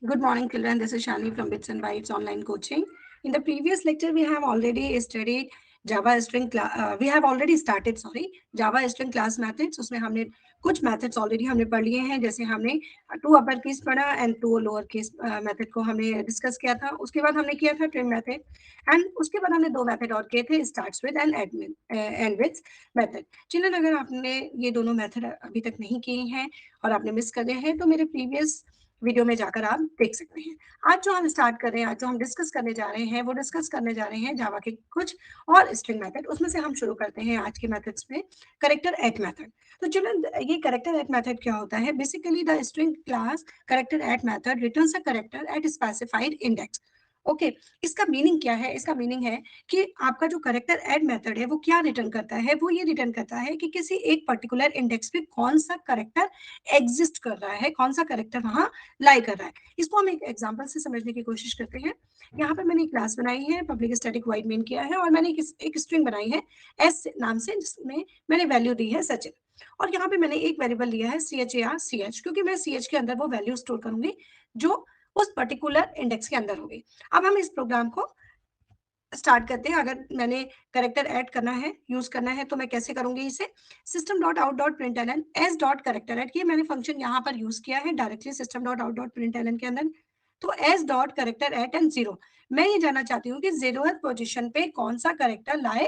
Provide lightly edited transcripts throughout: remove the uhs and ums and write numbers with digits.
Good morning, children. This is Shani from Bits and Bytes Online Coaching. In the previous lecture, we have already studied Java string. We have already started, Java string class methods. उसमें हमने कुछ methods already हमने पढ़ लिए हैं. जैसे हमने to upper case पढ़ा and to lower case method को हमने डिस्कस किया था. उसके बाद हमने किया था trim method and उसके बाद हमने दो मेथड और किए थे, starts with and end with method. Children, अगर आपने ये दोनों मेथड अभी तक नहीं किए हैं और आपने मिस कर दिए हैं तो मेरे प्रीवियस वीडियो में जाकर आप देख सकते हैं. आज जो हम स्टार्ट कर रहे हैं, आज जो हम डिस्कस करने जा रहे हैं, वो डिस्कस करने जा रहे हैं जावा के कुछ और स्ट्रिंग मेथड. उसमें से हम शुरू करते हैं आज के मेथड्स में करेक्टर एट मेथड. तो चलो, ये करेक्टर एट मेथड क्या होता है? Basically the string class character eight method returns a character eight specified index. Okay, इसका मीनिंग क्या है? इसका मीनिंग है कि आपका जो करेक्टर ऐड मेथड है वो क्या रिटर्न करता है? वो ये रिटर्न करता है कि किसी एक पर्टिकुलर इंडेक्स पे कौन सा करेक्टर एग्जिस्ट कर रहा है, कौन सा करेक्टर वहां लाई कर रहा है. इसको हम एक एग्जांपल से समझने की कोशिश करते हैं. यहाँ पर मैंने एक क्लास बनाई है, पब्लिक स्टैटिक वॉइड मेन किया है और मैंने एक स्ट्रिंग बनाई है एस नाम से, जिसमें मैंने वैल्यू दी है सचिन. और यहाँ पे मैंने एक वेरिएबल लिया है CHAR, क्योंकि मैं CH के अंदर वो वैल्यू स्टोर करूंगी जो उस पर्टिकुलर इंडेक्स के अंदर होगी. अब हम इस प्रोग्राम को स्टार्ट करते हैं. अगर मैंने करेक्टर ऐड करना है, यूज करना है, तो मैं कैसे करूंगी इसे? System dot out dot println S dot character add, ये मैंने फंक्शन यहाँ पर यूज किया है directly system dot out dot println के अंदर. तो S dot character at and 0, मैं ये जानना चाहती हूँ कि 0th पोजिशन पे कौन सा करेक्टर लाए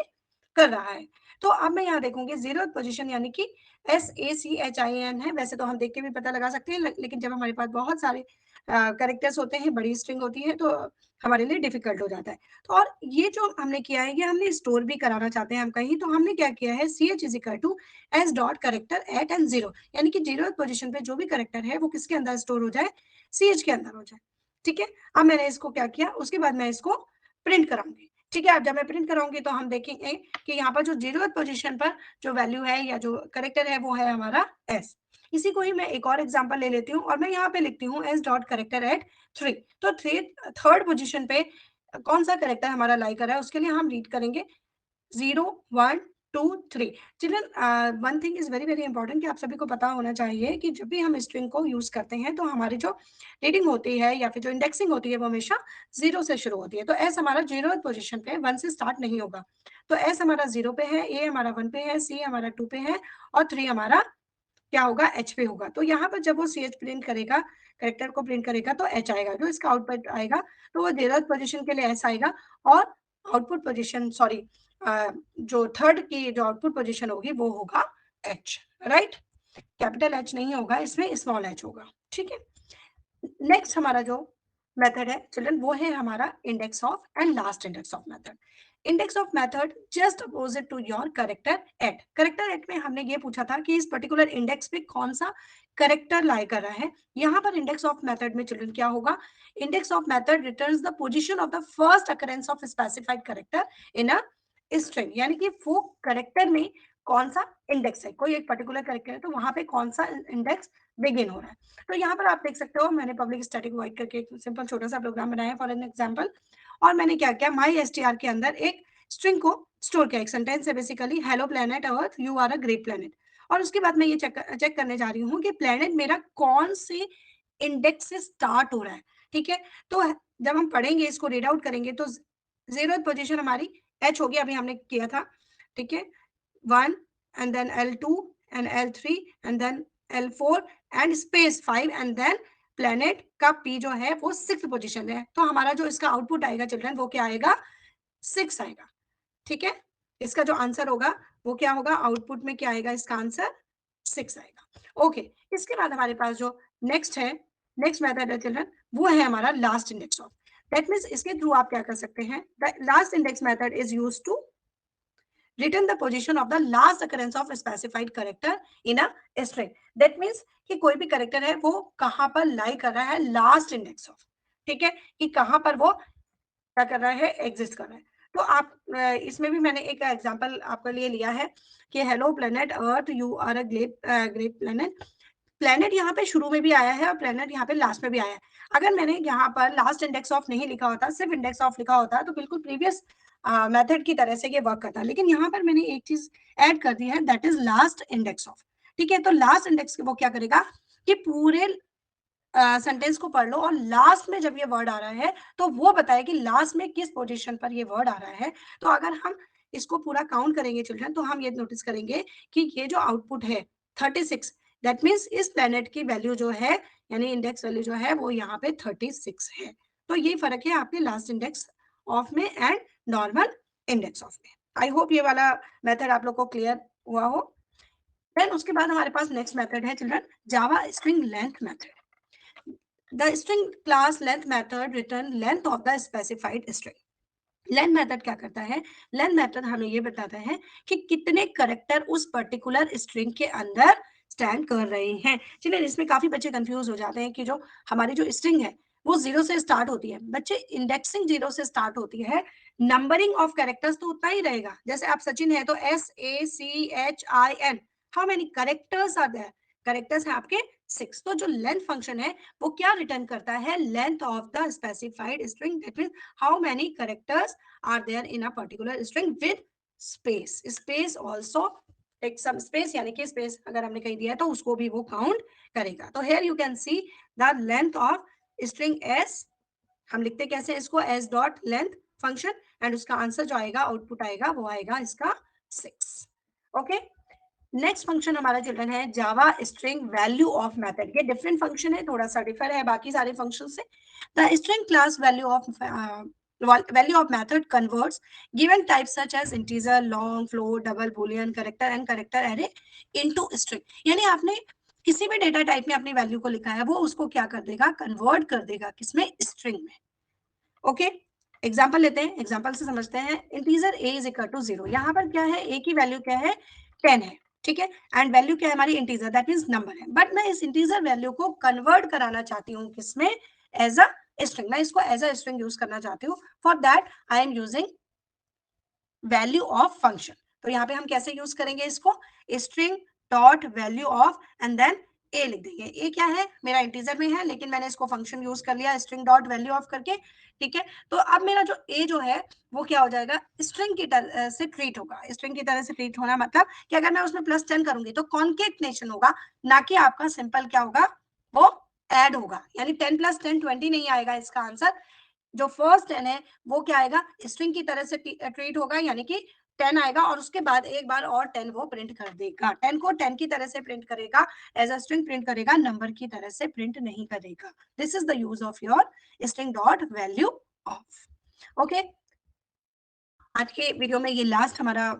कर रहा है. तो अब मैं यहाँ देखूंगी 0th पोजिशन यानी कि SACHIN है. वैसे तो हम देख के भी पता लगा सकते हैं, लेकिन जब हमारे पास बहुत सारे करेक्टर्स होते हैं, बड़ी स्ट्रिंग होती है, तो हमारे लिए डिफिकल्ट हो जाता है. तो और ये जो हमने किया है, ये हमने स्टोर भी कराना चाहते हैं हम कहीं, तो हमने क्या किया है? CH is equal to s dot character at and 0, यानी कि 0th पोजिशन पे जो भी करेक्टर है वो किसके अंदर स्टोर हो जाए? CH के अंदर हो जाए. ठीक है, अब मैंने इसको क्या किया, उसके बाद मैं इसको प्रिंट कराऊंगी. ठीक है, अब जब मैं प्रिंट कराऊंगी तो हम देखेंगे कि यहाँ पर जो 0th पोजिशन पर जो वैल्यू है या जो करेक्टर है वो है हमारा एस. इसी को ही मैं एक और एग्जांपल ले लेती हूँ और मैं यहाँ पे लिखती हूँ एस डॉट करेक्टर एट 3. तो थर्ड पोजिशन पे कौन सा करेक्टर हमारा लाई कर रहा है, उसके लिए हम रीड करेंगे 0 1 2 3. Children, one thing is very very important कि आप सभी को पता होना चाहिए कि जब भी हम स्ट्रिंग को यूज करते हैं तो हमारी जो रीडिंग होती है या फिर जो इंडेक्सिंग होती है वो हमेशा 0 से शुरू होती है. तो एस हमारा 0th पोजिशन पे 1 से स्टार्ट नहीं होगा. तो एस हमारा 0 पे है, ए हमारा 1 पे है, सी हमारा 2 पे है और 3 हमारा क्या होगा? एच पे होगा. तो यहाँ पर जब वो सी एच प्रिंट करेगा, करेक्टर को प्रिंट करेगा, तो एच आएगा. जो इसका आउटपुट आएगा तो वो 0th पोजिशन के लिए एस आएगा और आउटपुट पोजिशन जो थर्ड की जो आउटपुट पोजिशन होगी वो होगा एच. राइट, कैपिटल एच नहीं होगा, इसमें स्मॉल एच होगा. ठीक है, नेक्स्ट हमारा जो मेथड है चिल्ड्रन वो है हमारा index of and last index of method. Index of method just opposite to your character at. Character at में हमने ये पूछा था कि इस पर्टिकुलर इंडेक्स पे कौन सा करेक्टर लाई कर रहा है. यहाँ पर इंडेक्स ऑफ मेथड में चिल्ड्रन क्या होगा? Index of method returns the position of the first occurrence of specified character in a string, यानी कि वो करेक्टर में कौन सा इंडेक्स है, कोई एक पर्टिकुलर करेक्टर है तो वहां पे कौन सा इंडेक्स बिगिन हो रहा है. तो यहाँ पर आप देख सकते हो, मैंने पब्लिक स्टैटिक वॉइड करके एक सिंपल छोटा सा प्रोग्राम बनाया है फॉर एन एग्जांपल. और मैंने क्या किया, माई एसटीआर के अंदर एक स्ट्रिंग को स्टोर किया. एक सेंटेंस है basically, hello planet earth you are a great planet. और उसके बाद मैं ये चेक करने जा रही हूँ कि प्लेनेट मेरा कौन से इंडेक्स से स्टार्ट हो रहा है. ठीक है, तो जब हम पढ़ेंगे, इसको रीड आउट करेंगे, तो 0th पोजिशन हमारी एच होगी, अभी हमने किया था. ठीक है, 1 and then L2 and L3 and then L4 and space 5 and then planet का P जो है वो 6th पोजीशन है. तो हमारा जो इसका आउटपुट आएगा चिल्ड्रन वो क्या आएगा? 6 आएगा. ठीक है, इसका जो आंसर होगा वो क्या होगा? आउटपुट में क्या आएगा? इसका आंसर 6 आएगा. ओके, इसके बाद हमारे पास जो नेक्स्ट मेथड है चिल्ड्रन वो है हमारा last index of. That means इसके थ्रू आप क्या कर सकते हैं? The last index method is use to return the position of the last occurrence of specified character in a string. That means कि कोई भी करेक्टर है वो कहां पर लाई कर रहा है? Last index of. ठीक है, कि कहां पर वो क्या कर रहा है? एग्जिस्ट कर रहा है. तो आप इसमें भी मैंने एक एग्जांपल आपके लिए लिया है कि hello planet earth you are a great planet. Planet यहाँ पे शुरू में भी आया है और प्लेनेट यहाँ पे लास्ट में भी आया है. अगर मैंने यहाँ पर लास्ट इंडेक्स ऑफ नहीं लिखा होता, सिर्फ इंडेक्स ऑफ लिखा होता, तो बिल्कुल प्रीवियस मेथड की तरह से ये वर्क करता. लेकिन यहाँ पर मैंने एक चीज ऐड कर दी है, that is last index of. ठीक है, तो लास्ट इंडेक्स वो क्या करेगा कि पूरे सेंटेंस को पढ़ लो और लास्ट में जब ये वर्ड आ रहा है तो वो बताए कि लास्ट में किस पोजीशन पर ये वर्ड आ रहा है। तो अगर हम इसको पूरा काउंट करेंगे चिल्ड्रन, तो हम ये नोटिस करेंगे कि ये जो आउटपुट है 36, दैट मीन्स इस प्लेनेट की वैल्यू जो है, यानी इंडेक्स वैल्यू जो है वो यहाँ पे 36 है। तो ये फर्क है आपके लास्ट इंडेक्स ऑफ में एंड नॉर्मल इंडेक्स ऑफ में। आई होप ये वाला मेथड आप लोग को क्लियर हुआ हो। देन उसके बाद हमारे पास नेक्स्ट मेथड है children, Java string length method. The string class length method return length of the specified string. Length method क्या करता है? लेंथ मेथड हमें ये बताता है कि कितने करेक्टर उस पर्टिकुलर स्ट्रिंग के अंदर स्टैंड कर रहे हैं। चलिए, इसमें काफी बच्चे कंफ्यूज हो जाते हैं कि जो हमारी जो स्ट्रिंग है वो 0 से स्टार्ट होती है। बच्चे, इंडेक्सिंग 0 से स्टार्ट होती है, नंबरिंग ऑफ कैरेक्टर्स तो उतना ही रहेगा। जैसे आप सचिन है तो SACHIN, how many characters are there? Characters है आपके 6। तो जो लेंथ फंक्शन है वो क्या रिटर्न करता है? Length of the specified string, that means how many characters are there in a particular string with space. Space also take some space, यानी कि space अगर हमने कहीं दिया है तो उसको भी वो काउंट करेगा। तो here you can see the length of string s, हम लिखते कैसे हैं इसको? s dot length function, and उसका आंसर जो आएगा, आउटपुट आएगा, वो आएगा इसका 6। ओके, नेक्स्ट फंक्शन हमारा चिल्ड्रन है जावा स्ट्रिंग वैल्यू ऑफ मेथड। ये डिफरेंट फंक्शन है, थोड़ा सा डिफर है बाकी सारे फंक्शन से। The string class value of method converts given types such as integer, long, float, double boolean, character and character array into string। यानी आपने किसी भी डेटा टाइप में अपनी वैल्यू को लिखा है, वो उसको क्या कर देगा? कन्वर्ट कर देगा, किसमें? स्ट्रिंग में। ओके, एग्जाम्पल लेते हैं, एग्जाम्पल से समझते हैं। Integer a is equal to 0, यहाँ पर क्या है? a की वैल्यू क्या है? 10 है, ठीक है। एंड वैल्यू क्या है हमारी? इंटीजर, दैट मींस नंबर है। बट मैं इस इंटीजर वैल्यू को कन्वर्ट कराना चाहती हूँ किसमें? As a string. मैं इसको एज अ स्ट्रिंग यूज करना चाहती हूँ। For that I am using value of function. तो यहाँ पे हम कैसे यूज करेंगे इसको? String dot value of and then A लिख देंगे। ए क्या है? मेरा इंटीजर में है, लेकिन मैंने इसको फंक्शन यूज कर लिया स्ट्रिंग डॉट वैल्यू ऑफ करके, ठीक है। तो अब मेरा जो ए जो है वो क्या हो जाएगा? स्ट्रिंग की तरह से ट्रीट होगा। स्ट्रिंग की तरह से ट्रीट होना मतलब कि अगर मैं उसमें +10 करूंगी तो कॉन्केटनेशन होगा, ना कि आपका सिंपल क्या होगा? वो ऐड होगा। यानी 10 + 10 20 नहीं आएगा इसका आंसर। जो फर्स्ट 10 है वो क्या आएगा? स्ट्रिंग की तरह से ट्रीट होगा, यानी कि 10 आएगा और उसके बाद एक बार और 10 वो प्रिंट कर देगा। 10 को 10 की तरह से प्रिंट करेगा, एज अ स्ट्रिंग प्रिंट करेगा, नंबर की तरह से प्रिंट नहीं करेगा। This is the use of your string dot value of. Okay, आज के वीडियो में ये लास्ट हमारा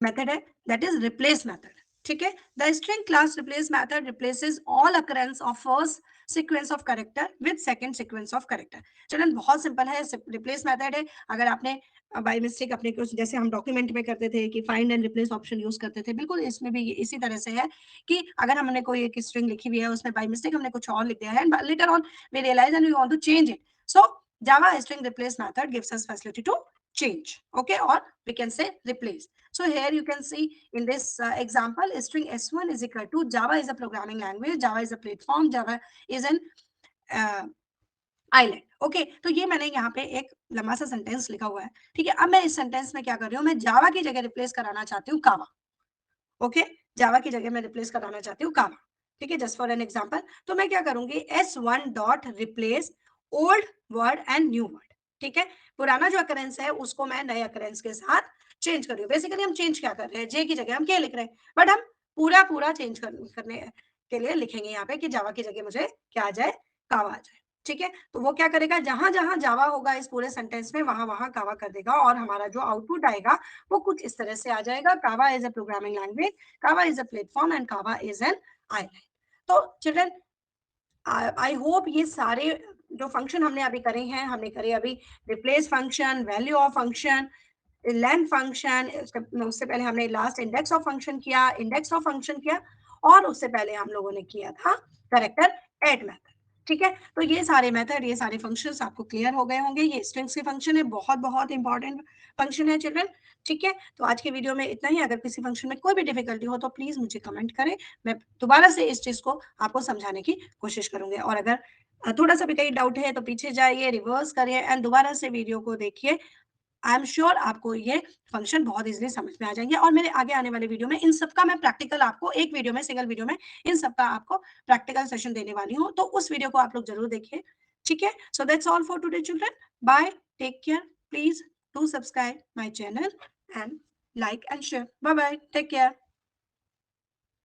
मेथड है, दैट इज रिप्लेस मेथड। ठीक है, the string class replace method replaces all occurrence of first sequence of character with second sequence of character. चलन बहुत सिंपल है, रिप्लेस मेथड है। अगर आपने बाय मिस्टेक अपने कुछ, जैसे हम डॉक्यूमेंट में करते थे कि find and replace option use करते थे, बिल्कुल इसमें भी इसी तरह से है कि अगर हमने कोई एक स्ट्रिंग लिखी हुई है, उसमें बाय मिस्टेक हमने कुछ और लिख दिया है, and later on we realise and we want to change it, so Java string replace method gives us facility to change, okay, or we can say replace. So here you can see in this example, string s1 is equal to Java is a programming language, Java is a platform, Java is an island. Okay, तो ये मैंने यहाँ पे एक लंबा सा sentence लिखा हुआ है, ठीक है। अब मैं इस सेंटेंस में क्या कर रही हूँ? मैं जावा की जगह रिप्लेस कराना चाहती हूँ कावा। ओके, जावा की जगह मैं रिप्लेस कराना चाहती हूँ कावा, ठीक है, जस्ट फॉर एन एग्जाम्पल। तो मैं क्या करूंगी? s1 dot replace old word and new word, ठीक है। पुराना जो अकरेंस है उसको मैं नए अकरेंस के साथ चेंज कर रही हूँ। बेसिकली हम चेंज क्या कर रहे हैं? जे की जगह हम क्या लिख रहे हैं, बट हम पूरा चेंज करने के लिए लिखेंगे यहाँ पे कि जावा की जगह मुझे क्या आ जाए? कावा आ जाए, ठीक है। तो वो क्या करेगा? जहां जहां जावा होगा इस पूरे सेंटेंस में, वहां वहां कावा कर देगा, और हमारा जो आउटपुट आएगा वो कुछ इस तरह से आ जाएगा। कावा इज अ प्रोग्रामिंग लैंग्वेज, कावा इज अ प्लेटफॉर्म एंड कावा इज एन आइलैंड। तो चिल्ड्रन, आई होप ये सारे जो फंक्शन हमने अभी करे हैं, हमने करे अभी replace function, value of function, length function, उससे पहले हमने लास्ट इंडेक्स ऑफ फंक्शन किया, इंडेक्स ऑफ फंक्शन किया, और उससे पहले हम लोगों ने किया था कैरेक्टर ऐड मेथड, ठीक है। तो ये सारे मेथड, ये सारे फंक्शंस आपको क्लियर हो गए होंगे। ये स्ट्रिंग्स के फंक्शन है, बहुत बहुत इंपॉर्टेंट फंक्शन है चिल्ड्रन, ठीक है। तो आज के वीडियो में इतना ही। अगर किसी फंक्शन में कोई भी डिफिकल्टी हो तो प्लीज मुझे कमेंट करें, मैं दोबारा से इस चीज को आपको समझाने की कोशिश करूंगी। और अगर थोड़ा सा भी कहीं डाउट है तो पीछे जाइए, रिवर्स करिए एंड दोबारा से वीडियो को देखिए। आई एम श्योर आपको ये फंक्शन बहुत इजीली समझ में आ जाएंगे। और मेरे आगे आने वाले वीडियो में इन सबका मैं प्रैक्टिकल आपको एक वीडियो में, सिंगल वीडियो में इन सबका आपको प्रैक्टिकल सेशन देने वाली हूँ, तो उस वीडियो को आप लोग जरूर देखिए। ठीक है, so that's all for today children. Bye, take care, please do subscribe my channel and like and share. Bye bye, take care.